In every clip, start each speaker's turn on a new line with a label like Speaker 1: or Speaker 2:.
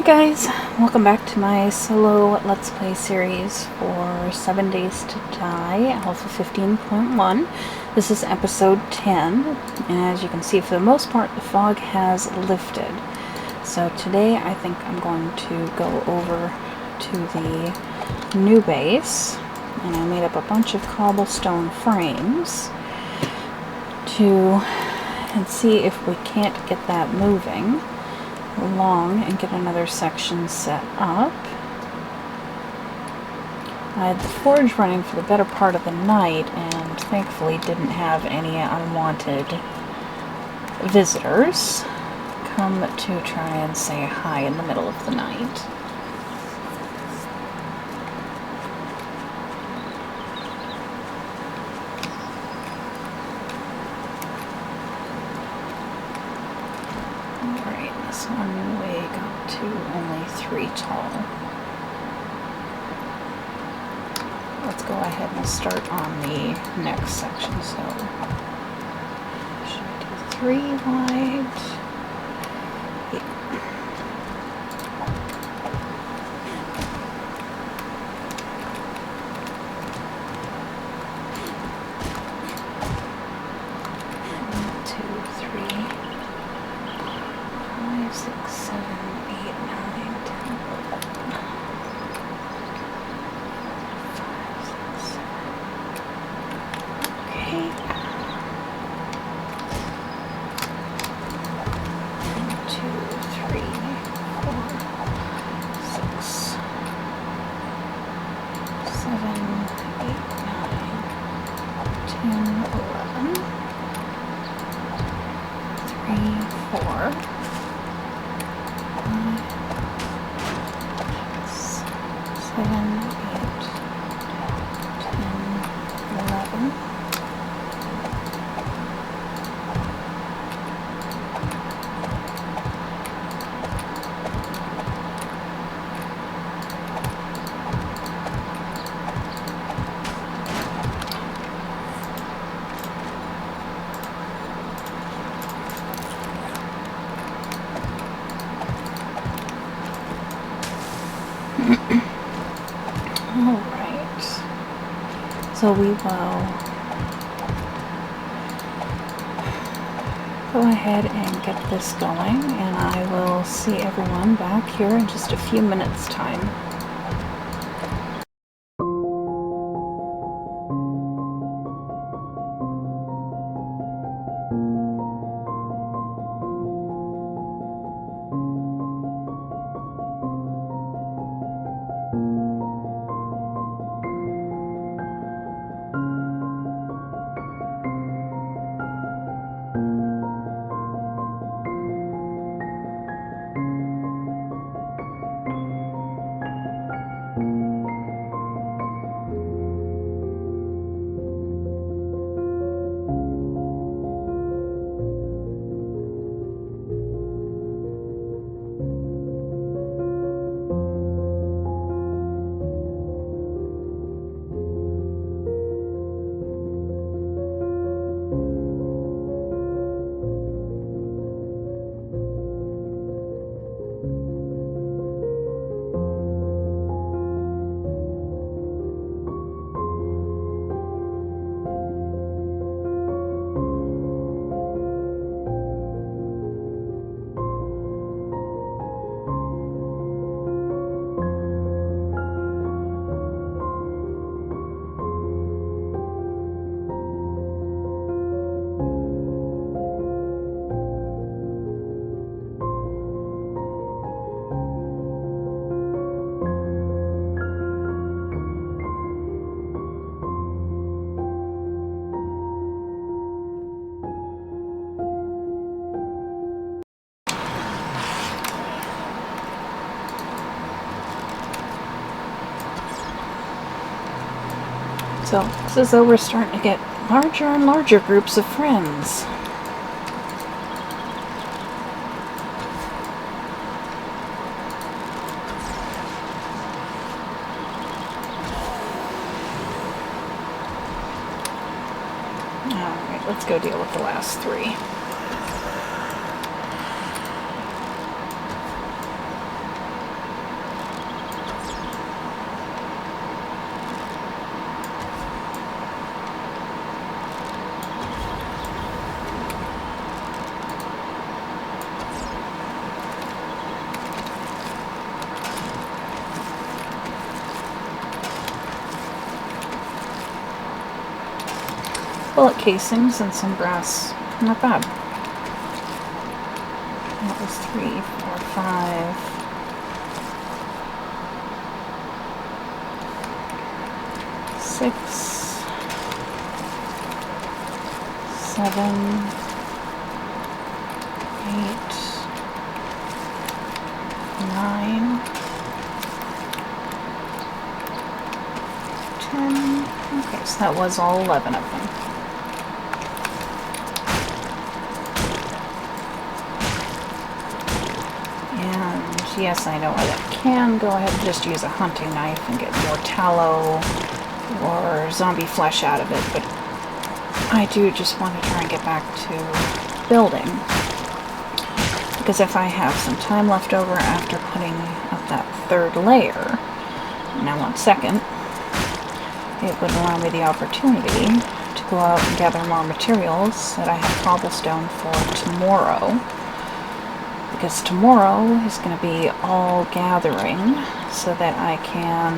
Speaker 1: Hi guys, welcome back to my solo Let's Play series for 7 Days to Die, Alpha 15.1. This is episode 10, and as you can see, for the most part, the fog has lifted. So today I think I'm going to go over to the new base, and I made up a bunch of cobblestone frames and see if we can't get that moving along and get another section set up. I had the forge running for the better part of the night and thankfully didn't have any unwanted visitors come to try and say hi in the middle of the night. This one we got to only 3 tall. Let's go ahead and start on the next section. So, should I do 3 wide? Yeah. Alright, so we will go ahead and get this going, and I will see everyone back here in just a few minutes' time. So, it's as though we're starting to get larger and larger groups of friends. Alright, let's go deal with the last 3. bullet casings and some brass. Not bad. That was 3, 4, 5. 6, 7, 8, 9, 10. Okay, so that was all 11 of them. And yes, I know I can go ahead and just use a hunting knife and get more tallow or zombie flesh out of it, but I do just want to try and get back to building, because if I have some time left over after putting up that third layer, now 1 second, it would allow me the opportunity to go out and gather more materials that I have cobblestone for tomorrow, because tomorrow is going to be all gathering so that I can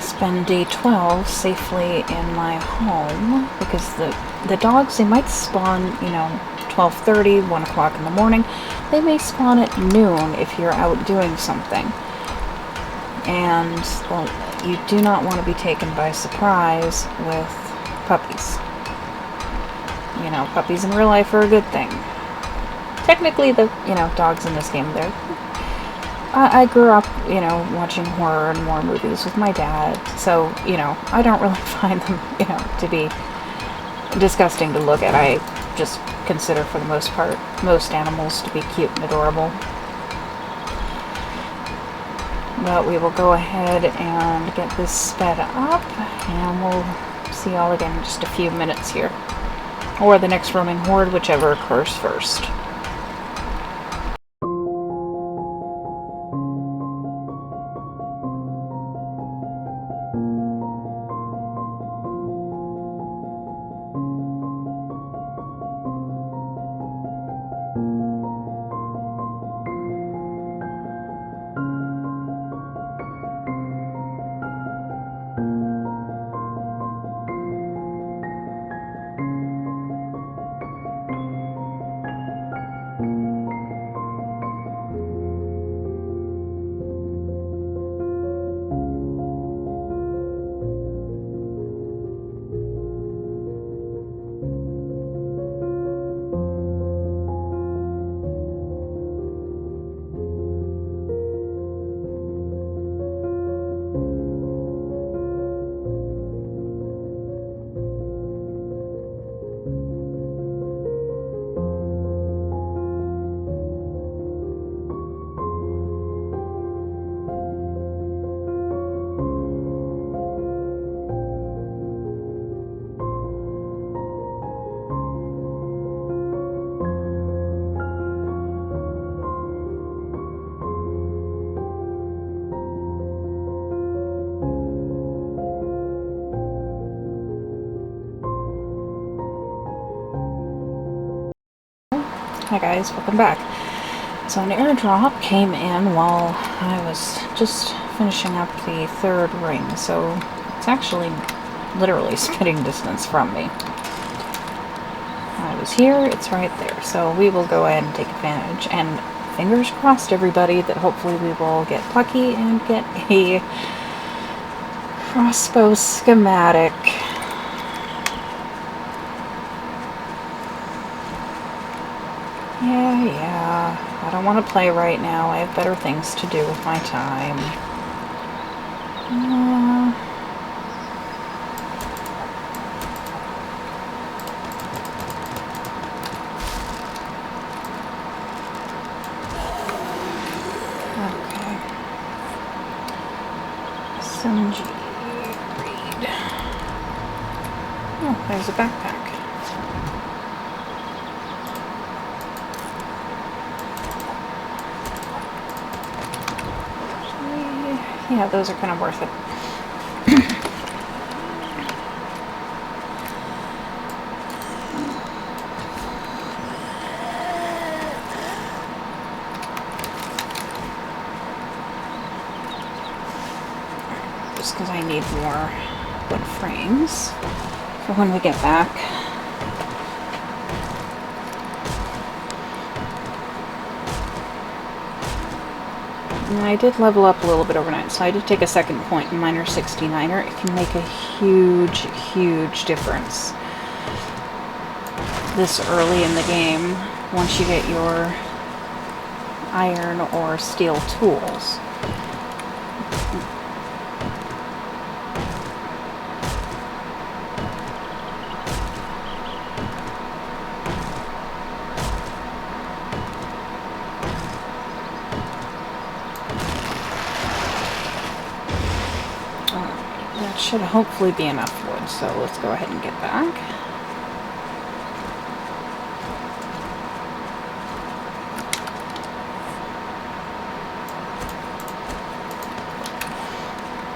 Speaker 1: spend day 12 safely in my home, because the dogs, they might spawn, 12:30, 1 o'clock in the morning. They may spawn at noon if you're out doing something. And, well, you do not want to be taken by surprise with puppies. Puppies in real life are a good thing. Technically, the, dogs in this game, I grew up, watching horror and war movies with my dad, so, I don't really find them, to be disgusting to look at. I just consider, for the most part, most animals to be cute and adorable. But we will go ahead and get this sped up, and we'll see y'all again in just a few minutes here. Or the next roaming horde, whichever occurs first. Hi guys, welcome back. So an airdrop came in while I was just finishing up the third ring, so it's actually literally spitting distance from me. I was here, it's right there, so we will go ahead and take advantage, and fingers crossed everybody that hopefully we will get lucky and get a crossbow schematic. Yeah, I don't want to play right now. I have better things to do with my time. Okay. Sunji Reed. Oh, there's a backpack. Yeah, those are kind of worth it. Just because I need more wood frames for when we get back. And I did level up a little bit overnight, so I did take a second point in Miner 69er. It can make a huge, huge difference this early in the game once you get your iron or steel tools. That should hopefully be enough wood, so let's go ahead and get back.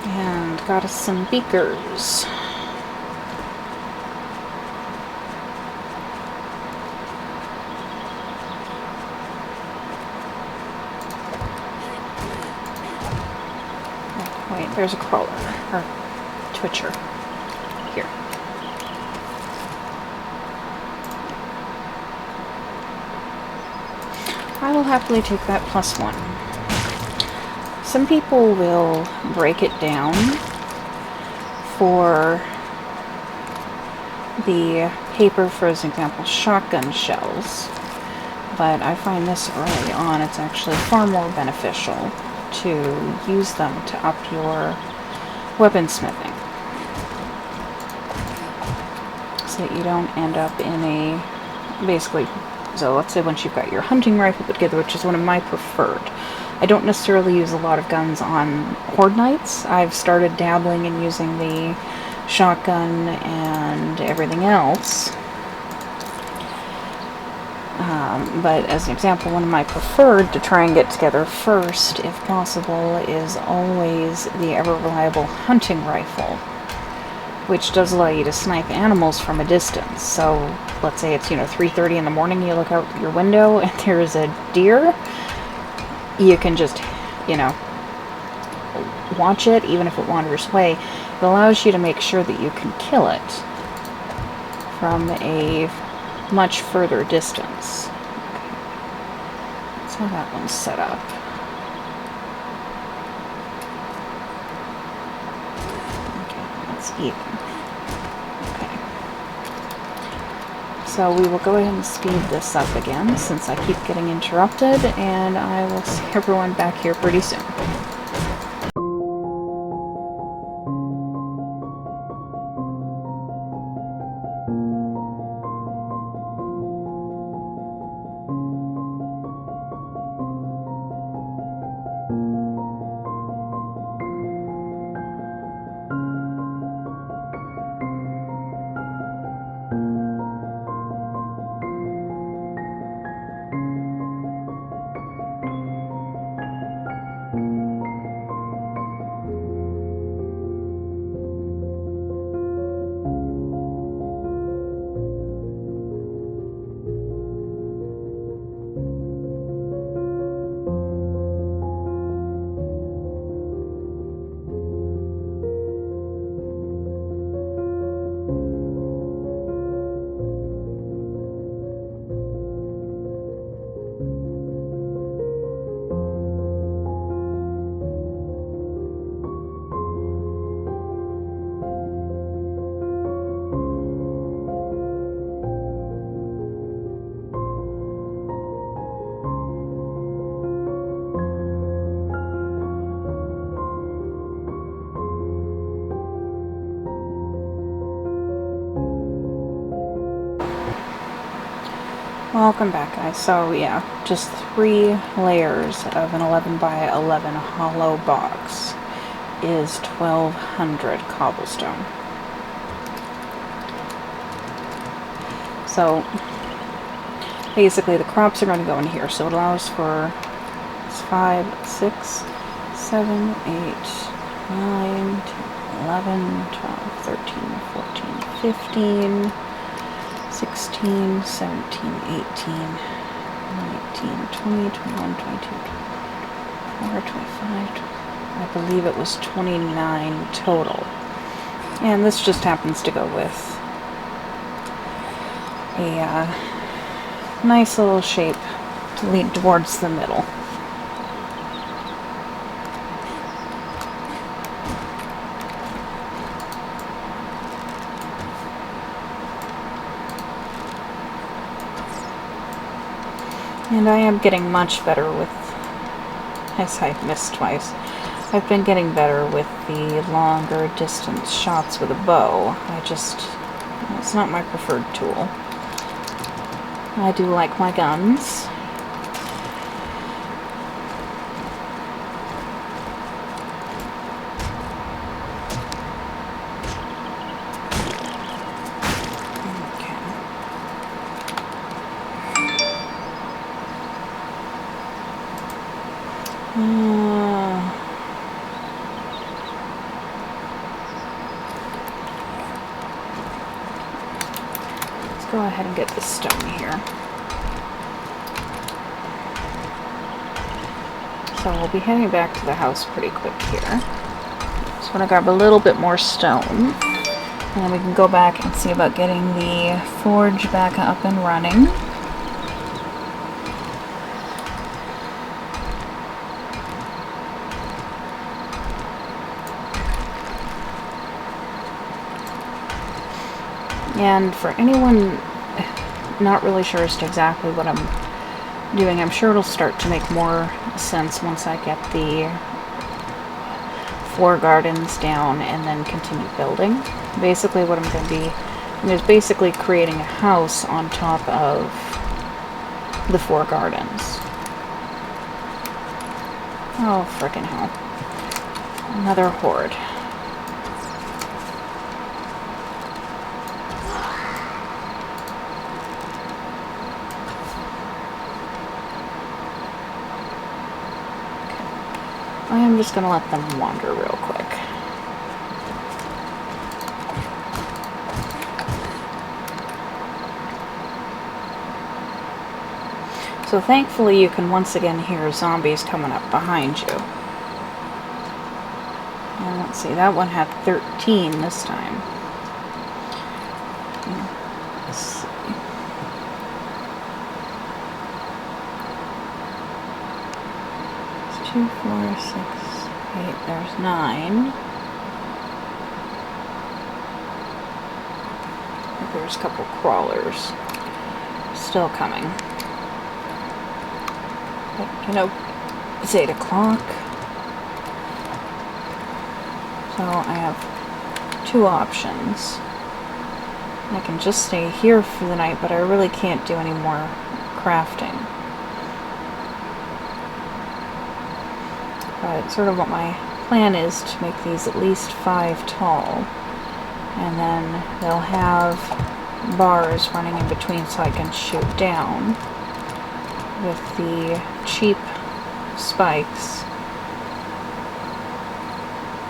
Speaker 1: And got us some beakers. Oh, wait, there's a crawler, or twitcher. Here. I will happily take that +1. Some people will break it down for the paper, for example, shotgun shells, but I find this early on it's actually far more beneficial to use them to up your weaponsmithing, so that you don't end up in a, basically, so let's say once you've got your hunting rifle put together, which is one of my preferred. I don't necessarily use a lot of guns on Horde Nights. I've started dabbling in using the shotgun and everything else. But as an example, one of my preferred to try and get together first, if possible, is always the ever-reliable hunting rifle, which does allow you to snipe animals from a distance. So let's say it's, 3:30 in the morning, you look out your window and there is a deer. You can just, watch it, even if it wanders away. It allows you to make sure that you can kill it from a much further distance. Okay. That's how that one's set up. Okay, that's even. Okay. So we will go ahead and speed this up again, since I keep getting interrupted, and I will see everyone back here pretty soon. Welcome back, guys. So yeah, just 3 layers of an 11 by 11 hollow box is 1,200 cobblestone. So basically the crops are going to go in here, so it allows for 5, 6, 7, 8, 9, 11, 12, 13, 14, 15, 16, 17, 18, 19, 20, 21, 22, 24, 25, I believe it was 29 total. And this just happens to go with a nice little shape to lead towards the middle. And I am getting much better with, as I missed twice, I've been getting better with the longer distance shots with a bow. It's not my preferred tool. I do like my guns. Let's go ahead and get this stone here. So we'll be heading back to the house pretty quick here. Just want to grab a little bit more stone, and then we can go back and see about getting the forge back up and running. And for anyone not really sure as to exactly what I'm doing, I'm sure it'll start to make more sense once I get the 4 gardens down and then continue building. Basically what I'm going to be is basically creating a house on top of the 4 gardens. Oh, frickin' hell. Another horde. I am just going to let them wander real quick. So thankfully you can once again hear zombies coming up behind you. And let's see, that one had 13 this time. Let's see. It's 2, 4, 6, 8, there's 9. There's a couple crawlers still coming. But, you know, it's 8 o'clock. So I have 2 options. I can just stay here for the night, but I really can't do any more crafting. But sort of what my plan is to make these at least 5 tall. And then they'll have bars running in between so I can shoot down with the cheap spikes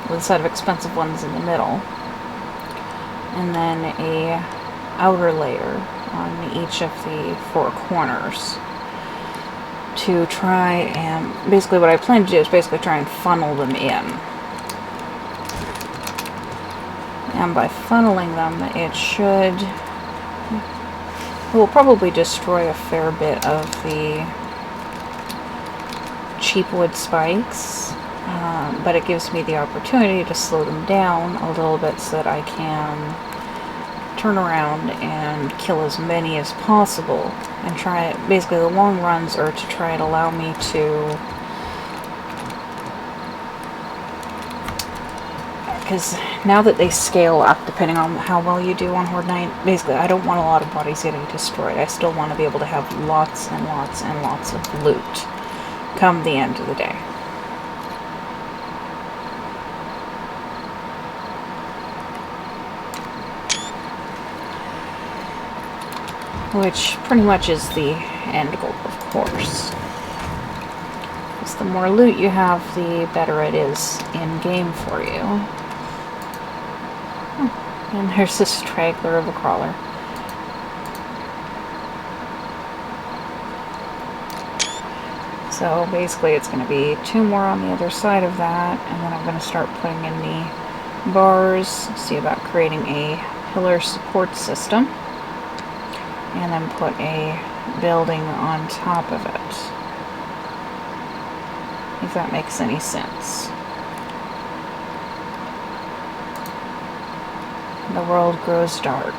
Speaker 1: with a set of expensive ones in the middle, and then a outer layer on each of the 4 corners to try and basically what I plan to do is basically try and funnel them in. And by funneling them, it will probably destroy a fair bit of the cheap wood spikes, but it gives me the opportunity to slow them down a little bit so that I can turn around and kill as many as possible and try it. Basically the long runs are to try and allow me to, because now that they scale up depending on how well you do on Horde Night, basically I don't want a lot of bodies getting destroyed. I still want to be able to have lots and lots and lots of loot come the end of the day. Which pretty much is the end goal, of course. Because the more loot you have, the better it is in-game for you. And there's this straggler of a crawler. So basically it's going to be 2 more on the other side of that, and then I'm going to start putting in the bars, see about creating a pillar support system, and then put a building on top of it, if that makes any sense. The world grows dark.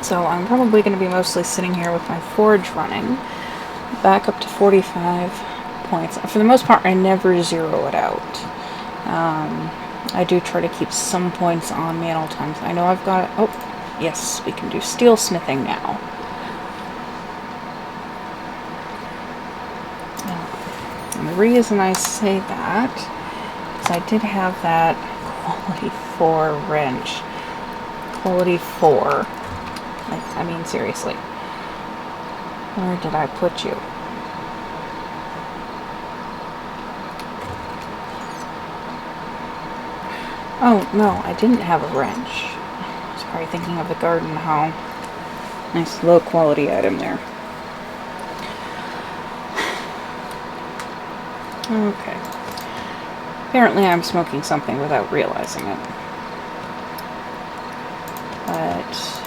Speaker 1: So I'm probably going to be mostly sitting here with my forge running, back up to 45 points. For the most part, I never zero it out. I do try to keep some points on me at all times. I know I've got... Oh, yes, we can do steel smithing now. And the reason I say that is I did have that quality 4 wrench. Quality 4. I mean, seriously. Where did I put you? Oh, no, I didn't have a wrench. I was probably thinking of the garden hoe. Nice low quality item there. Okay. Apparently I'm smoking something without realizing it. But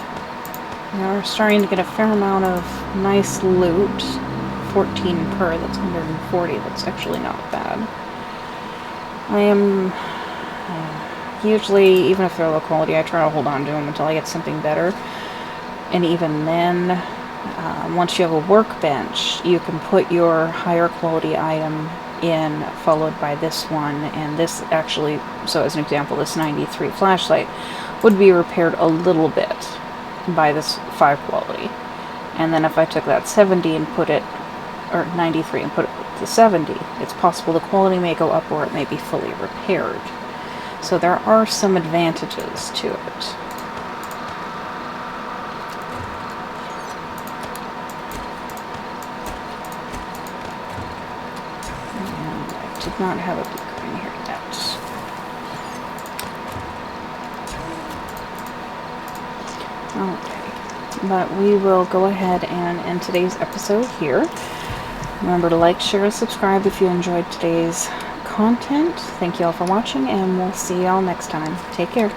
Speaker 1: we're starting to get a fair amount of nice loot. 14 per, that's 140, that's actually not bad. I am... usually, even if they're low quality, I try to hold on to them until I get something better. And even then, once you have a workbench, you can put your higher quality item in, followed by this one. And this actually, so as an example, this 93 flashlight would be repaired a little bit by this 5 quality. And then if I took that 70 and put it, or 93 and put it to 70, it's possible the quality may go up or it may be fully repaired. So there are some advantages to it. And I did not have a beaker in here yet. Okay, but we will go ahead and end today's episode here. Remember to like, share, and subscribe if you enjoyed today's content. Thank you all for watching, and we'll see y'all next time. Take care.